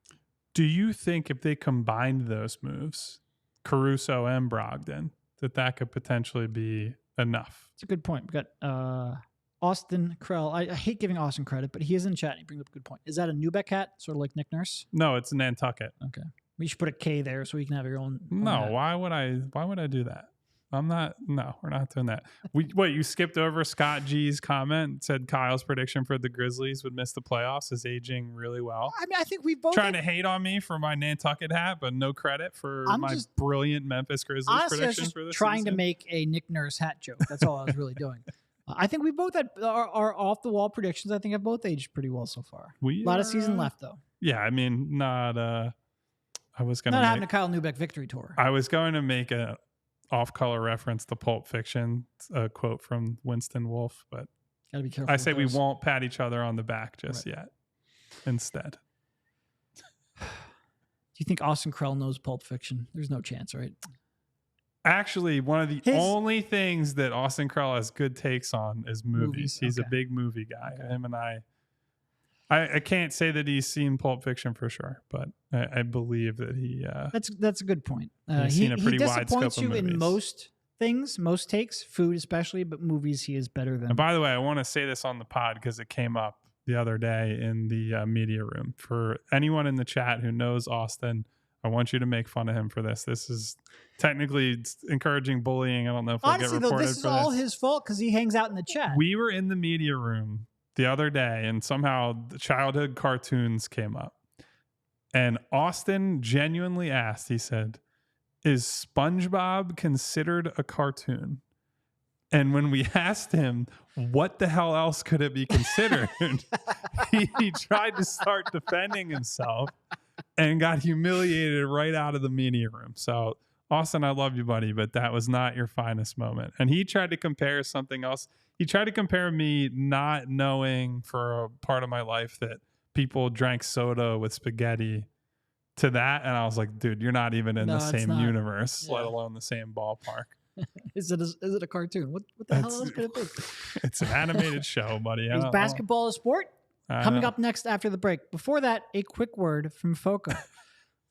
Do you think if they combined those moves, Caruso and Brogdon, that could potentially be enough? It's a good point. We got Austin Krell. I hate giving Austin credit, but he is in chat and he brings up a good point. Is that a Neubeck hat, sort of like Nick Nurse? No, it's a Nantucket. Okay. We should put a K there so you can have your own. No, why would I do that? We're not doing that. You skipped over Scott G's comment, said Kyle's prediction for the Grizzlies would miss the playoffs is aging really well. I mean, I think we both trying to hate on me for my Nantucket hat, but no credit for my brilliant Memphis Grizzlies prediction for this trying season. to make a Nick Nurse hat joke. That's all I was really doing. I think we both had our off the wall predictions. I think have both aged pretty well so far. A lot of season left though. Yeah, I mean, not having a Kyle Neubeck victory tour. I was going to make a off-color reference to Pulp Fiction, a quote from Winston Wolfe, but gotta be careful. I say we won't pat each other on the back just yet. Instead, do you think Austin Krell knows Pulp Fiction? There's no chance, right? Actually, one of the only things that Austin Krell has good takes on is movies. He's a big movie guy. Okay. Him and I can't say that he's seen Pulp Fiction for sure, but I believe that he. That's a good point. He's seen a pretty wide scope of movies. He disappoints you in most things, most takes, food especially, but movies he is better than. And by the way, I want to say this on the pod because it came up the other day in the media room. For anyone in the chat who knows Austin, I want you to make fun of him for this. This is technically encouraging bullying. I don't know if we'll get reported for this. This is all his fault because he hangs out in the chat. We were in the media room the other day, and somehow the childhood cartoons came up. And Austin genuinely asked, he said, is SpongeBob considered a cartoon? And when we asked him, what the hell else could it be considered? he tried to start defending himself and got humiliated right out of the media room. So, Austin, I love you, buddy, but that was not your finest moment. And he tried to compare something else. He tried to compare me not knowing for a part of my life that people drank soda with spaghetti to that. And I was like, dude, you're not even in the same universe, let alone the same ballpark. Is it a cartoon? What the hell else could it be? It's an animated show, buddy. Is basketball a sport? Coming know. up next after the break. Before that, a quick word from FOCO.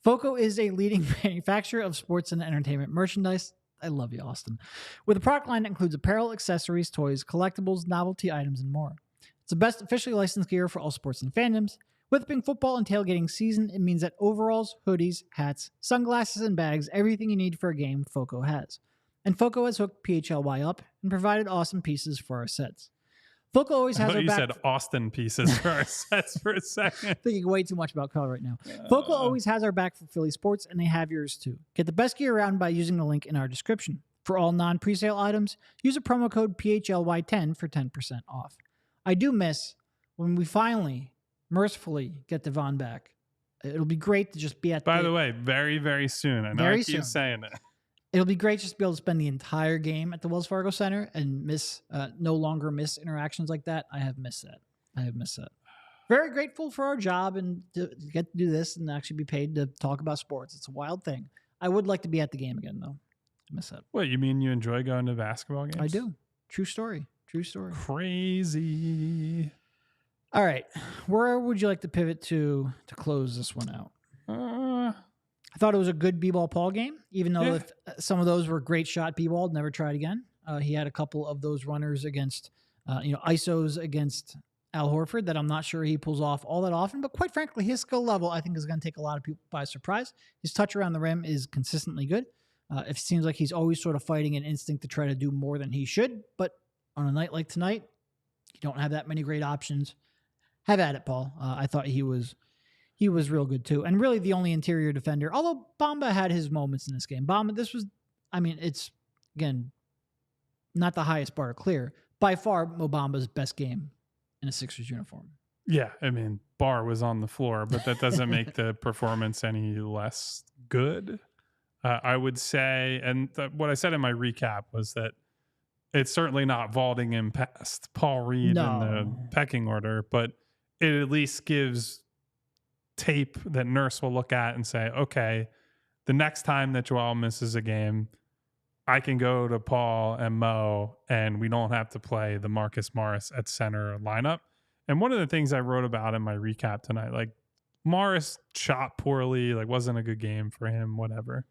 FOCO is a leading manufacturer of sports and entertainment merchandise. I love you, Austin. With a product line that includes apparel, accessories, toys, collectibles, novelty items, and more. It's the best officially licensed gear for all sports and fandoms. With it being football and tailgating season, it means that overalls, hoodies, hats, sunglasses, and bags, everything you need for a game, FOCO has. And FOCO has hooked PHLY up and provided awesome pieces for our sets. FOCO always has our back. You said Austin pieces for our sets for a second. Thinking way too much about color right now. FOCO always has our back for Philly sports, and they have yours too. Get the best gear around by using the link in our description. For all non-presale items, use a promo code PHLY10 for 10% off. I do miss when we finally, mercifully, get Devon back. It'll be great to just be at By the way, very, very soon. I know I keep saying it. It'll be great just to be able to spend the entire game at the Wells Fargo Center and no longer miss interactions like that. I have missed that. Very grateful for our job and to get to do this and actually be paid to talk about sports. It's a wild thing. I would like to be at the game again, though. I miss that. What, you mean you enjoy going to basketball games? I do. True story. Crazy. All right. Where would you like to pivot to close this one out? I thought it was a good B-ball Paul game, even though some of those were great shot B-ball. Never tried again. He had a couple of those runners against, ISOs against Al Horford that I'm not sure he pulls off all that often. But quite frankly, his skill level, I think, is going to take a lot of people by surprise. His touch around the rim is consistently good. It seems like he's always sort of fighting an instinct to try to do more than he should. But on a night like tonight, you don't have that many great options. Have at it, Paul. I thought he was real good too. And really the only interior defender, although Bamba had his moments in this game. It's, again, not the highest bar to clear. By far, Mo Bamba's best game in a Sixers uniform. Yeah, bar was on the floor, but that doesn't make the performance any less good. I would say, and what I said in my recap was that it's certainly not vaulting him past Paul Reed in the pecking order, but it at least gives tape that Nurse will look at and say, okay, the next time that Joel misses a game, I can go to Paul and Mo and we don't have to play the Marcus Morris at center lineup. And one of the things I wrote about in my recap tonight, like Morris shot poorly, like wasn't a good game for him, whatever.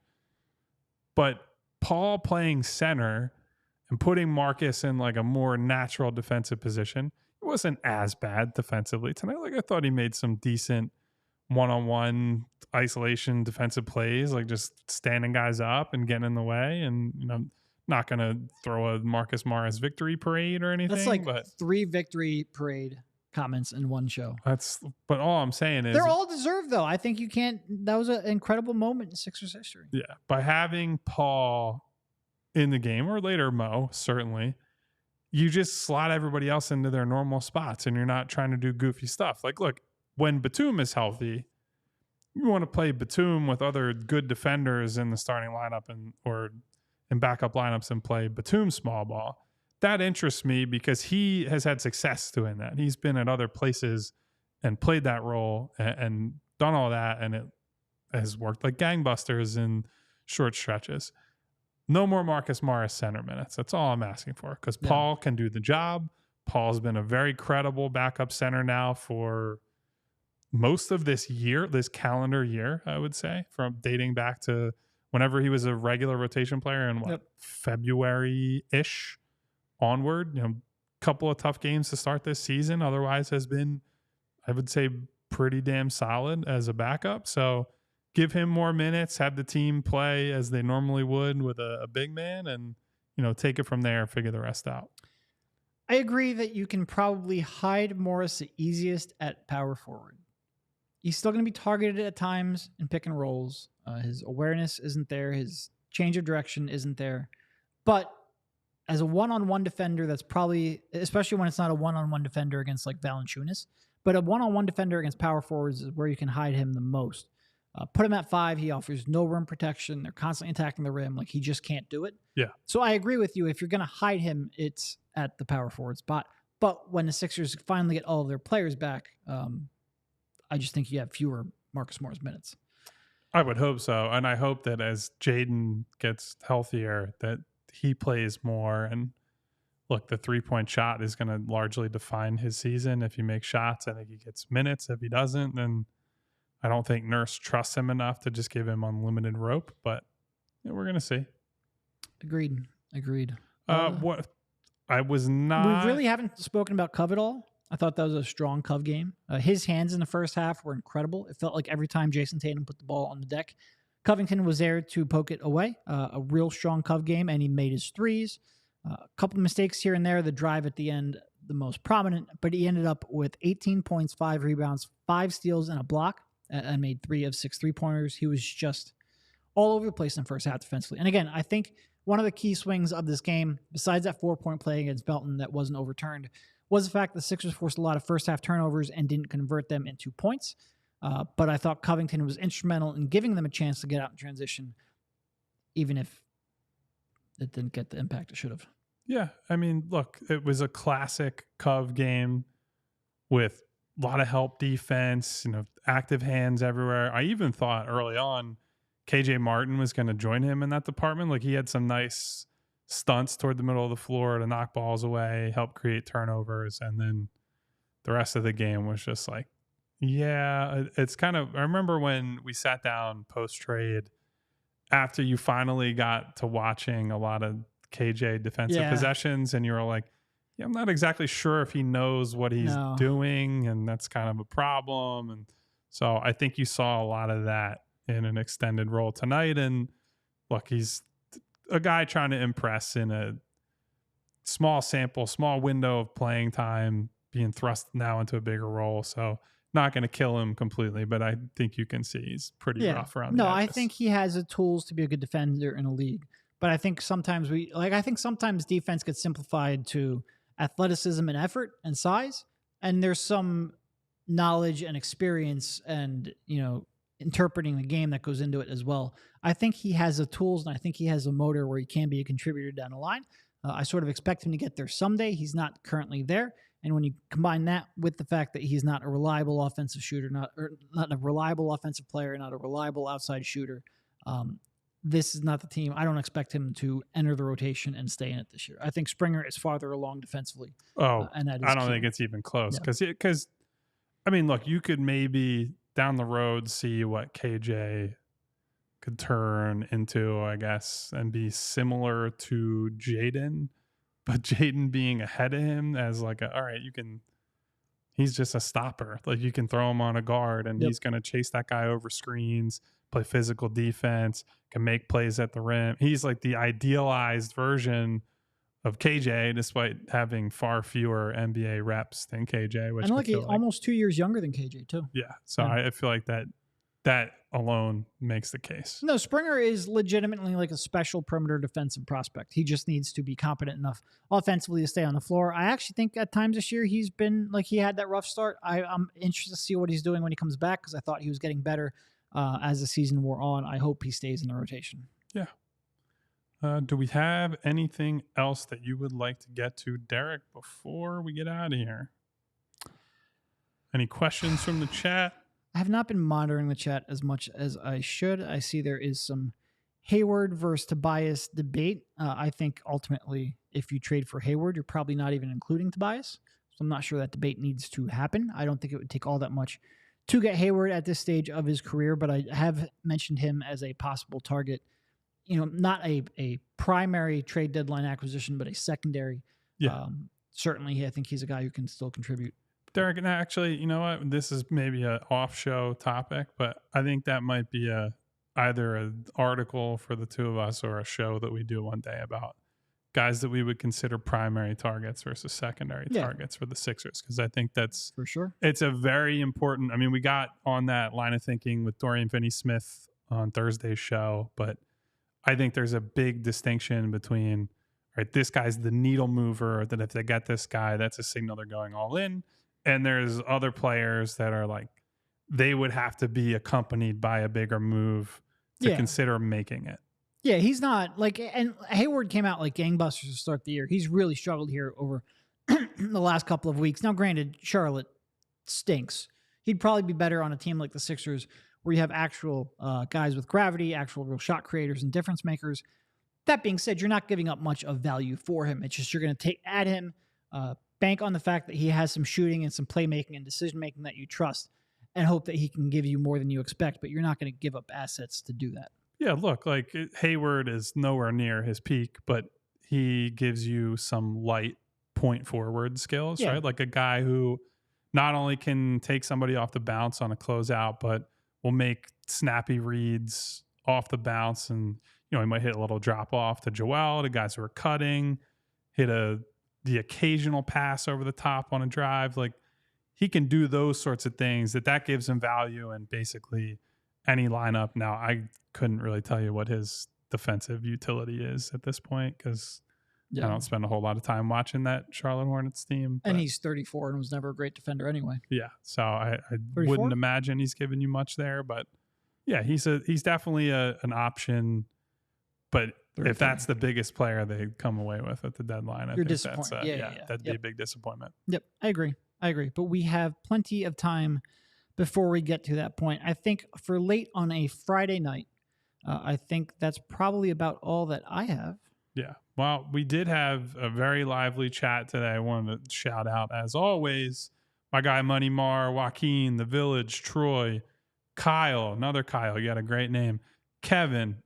But Paul playing center and putting Marcus in like a more natural defensive position, it wasn't as bad defensively tonight. Like I thought he made some decent one-on-one isolation defensive plays, like just standing guys up and getting in the way, and not going to throw a Marcus Morris victory parade or anything. That's like 3 victory parade comments in one show. But all I'm saying is they're all deserved, though. I think you can't. That was an incredible moment in Sixers history. Yeah, by having Paul in the game, or later Mo, certainly, you just slot everybody else into their normal spots, and you're not trying to do goofy stuff. Like, look, when Batum is healthy, you want to play Batum with other good defenders in the starting lineup or in backup lineups and play Batum small ball. That interests me because he has had success doing that. He's been at other places and played that role and done all that, and it has worked like gangbusters in short stretches. No more Marcus Morris center minutes. That's all I'm asking for, because Paul can do the job. Paul's been a very credible backup center now for most of this calendar year, I would say, from dating back to whenever he was a regular rotation player in February-ish onward. Couple of tough games to start this season. Otherwise has been, I would say, pretty damn solid as a backup. So give him more minutes, have the team play as they normally would with a big man, and take it from there and figure the rest out. I agree that you can probably hide Morris the easiest at power forward. He's still going to be targeted at times in pick and rolls. His awareness isn't there. His change of direction isn't there. But as a one-on-one defender, that's probably, especially when it's not a one-on-one defender against like Valanciunas, but a one-on-one defender against power forwards is where you can hide him the most. Put him at 5. He offers no rim protection. They're constantly attacking the rim. Like, he just can't do it. Yeah. So I agree with you. If you're going to hide him, it's at the power forward spot. But when the Sixers finally get all of their players back, I just think you have fewer Marcus Morris minutes. I would hope so. And I hope that as Jaden gets healthier, that he plays more. And look, the 3-point shot is going to largely define his season. If he makes shots, I think he gets minutes. If he doesn't, then I don't think Nurse trusts him enough to just give him unlimited rope. But we're going to see. Agreed. What I was not. We really haven't spoken about Cove at all. I thought that was a strong Cove game. His hands in the first half were incredible. It felt like every time Jason Tatum put the ball on the deck, Covington was there to poke it away. A real strong Cove game, and he made his threes. A couple of mistakes here and there. The drive at the end, the most prominent, but he ended up with 18 points, 5 rebounds, 5 steals, and a block, and made 3 of 6 3-pointers. He was just all over the place in the first half defensively. And again, I think one of the key swings of this game, besides that 4-point play against Melton that wasn't overturned, was the fact the Sixers forced a lot of first half turnovers and didn't convert them into points. But I thought Covington was instrumental in giving them a chance to get out in transition, even if it didn't get the impact it should have. Yeah. I mean, look, it was a classic Cove game with a lot of help defense, active hands everywhere. I even thought early on KJ Martin was going to join him in that department. Like, he had some nice stunts toward the middle of the floor to knock balls away, help create turnovers. And then the rest of the game was just like, it's kind of, I remember when we sat down post trade after you finally got to watching a lot of KJ defensive possessions, and you were like, I'm not exactly sure if he knows what he's doing, and that's kind of a problem. And so I think you saw a lot of that in an extended role tonight. And look, he's a guy trying to impress in a small sample, small window of playing time, being thrust now into a bigger role. So not going to kill him completely, but I think you can see he's pretty rough around the edges. I think he has the tools to be a good defender in a league. But I think sometimes sometimes defense gets simplified to athleticism and effort and size. And there's some knowledge and experience and, interpreting the game that goes into it as well. I think he has the tools, and I think he has a motor where he can be a contributor down the line. I sort of expect him to get there someday. He's not currently there. And when you combine that with the fact that he's not a reliable offensive shooter, not a reliable offensive player, not a reliable outside shooter, this is not the team. I don't expect him to enter the rotation and stay in it this year. I think Springer is farther along defensively. And that is I don't think it's even close. Because, I mean, look, you could maybe down the road see what KJ could turn into, I guess, and be similar to Jaden. But Jaden being ahead of him as like he's just a stopper. Like, you can throw him on a guard and he's going to chase that guy over screens, play physical defense, can make plays at the rim. He's like the idealized version of KJ, despite having far fewer NBA reps than KJ. Which and he's almost 2 years younger than KJ too. Yeah. So I feel like that alone makes the case. No, Springer is legitimately like a special perimeter defensive prospect. He just needs to be competent enough offensively to stay on the floor. I actually think at times this year he's been like, he had that rough start. I'm interested to see what he's doing when he comes back, because I thought he was getting better as the season wore on. I hope he stays in the rotation. Yeah. Do we have anything else that you would like to get to, Derek, before we get out of here? Any questions from the chat? I have not been monitoring the chat as much as I should. I see there is some Hayward versus Tobias debate. I think ultimately, if you trade for Hayward, you're probably not even including Tobias. So I'm not sure that debate needs to happen. I don't think it would take all that much to get Hayward at this stage of his career, but I have mentioned him as a possible target. Not a primary trade deadline acquisition, but a secondary. Yeah. Certainly, I think he's a guy who can still contribute. Derek, and actually, you know what? This is maybe an off-show topic, but I think that might be either an article for the two of us or a show that we do one day about guys that we would consider primary targets versus secondary targets for the Sixers, because I think that's for sure. It's a very important. I mean, we got on that line of thinking with Dorian Finney-Smith on Thursday's show, but I think there's a big distinction between, right, this guy's the needle mover, that if they get this guy, that's a signal they're going all in. And there's other players that are like, they would have to be accompanied by a bigger move to consider making it. Yeah, he's not like, and Hayward came out like gangbusters to start the year. He's really struggled here over the last couple of weeks. Now, granted, Charlotte stinks. He'd probably be better on a team like the Sixers, where you have actual guys with gravity, actual real shot creators and difference makers. That being said, you're not giving up much of value for him. It's just you're going to add him, bank on the fact that he has some shooting and some playmaking and decision-making that you trust, and hope that he can give you more than you expect, but you're not going to give up assets to do that. Yeah, look, like Hayward is nowhere near his peak, but he gives you some light point forward skills, right? Like a guy who not only can take somebody off the bounce on a closeout, but will make snappy reads off the bounce. And, he might hit a little drop off to Joel, to guys who are cutting, hit the occasional pass over the top on a drive. Like, he can do those sorts of things that gives him value in basically any lineup. Now, I couldn't really tell you what his defensive utility is at this point because I don't spend a whole lot of time watching that Charlotte Hornets team. And he's 34 and was never a great defender anyway. Yeah, so I wouldn't imagine he's giving you much there. But yeah, he's definitely an option. But 33. If that's the biggest player they come away with at the deadline, I think that's that'd be a big disappointment. Yep, I agree. But we have plenty of time before we get to that point. I think for late on a Friday night, I think that's probably about all that I have. Yeah. Well, we did have a very lively chat today. I wanted to shout out, as always, my guy Money Mar, Joaquin, The Village, Troy, Kyle, another Kyle. You got a great name. Kevin,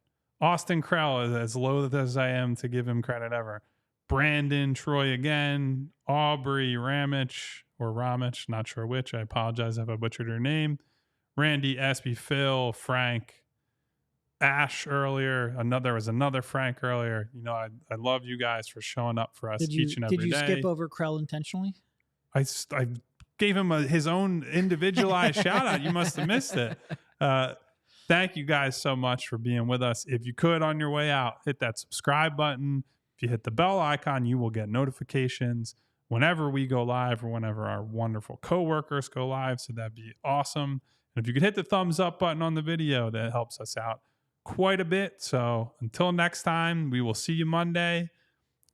Austin Krell, as loath as I am to give him credit ever. Brandon, Troy again, Aubrey, Ramich, not sure which. I apologize if I butchered her name. Randy, Espy, Phil, Frank, Ash earlier. There was another Frank earlier. I love you guys for showing up for us each and every day. Did you skip over Krell intentionally? I gave him his own individualized shout out. You must have missed it. Thank you guys so much for being with us. If you could, on your way out, hit that subscribe button. If you hit the bell icon, you will get notifications whenever we go live or whenever our wonderful coworkers go live. So that'd be awesome. And if you could hit the thumbs up button on the video, that helps us out quite a bit. So until next time, we will see you Monday.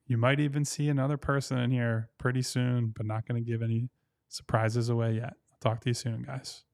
You might even see another person in here pretty soon, but not going to give any surprises away yet. I'll talk to you soon, guys.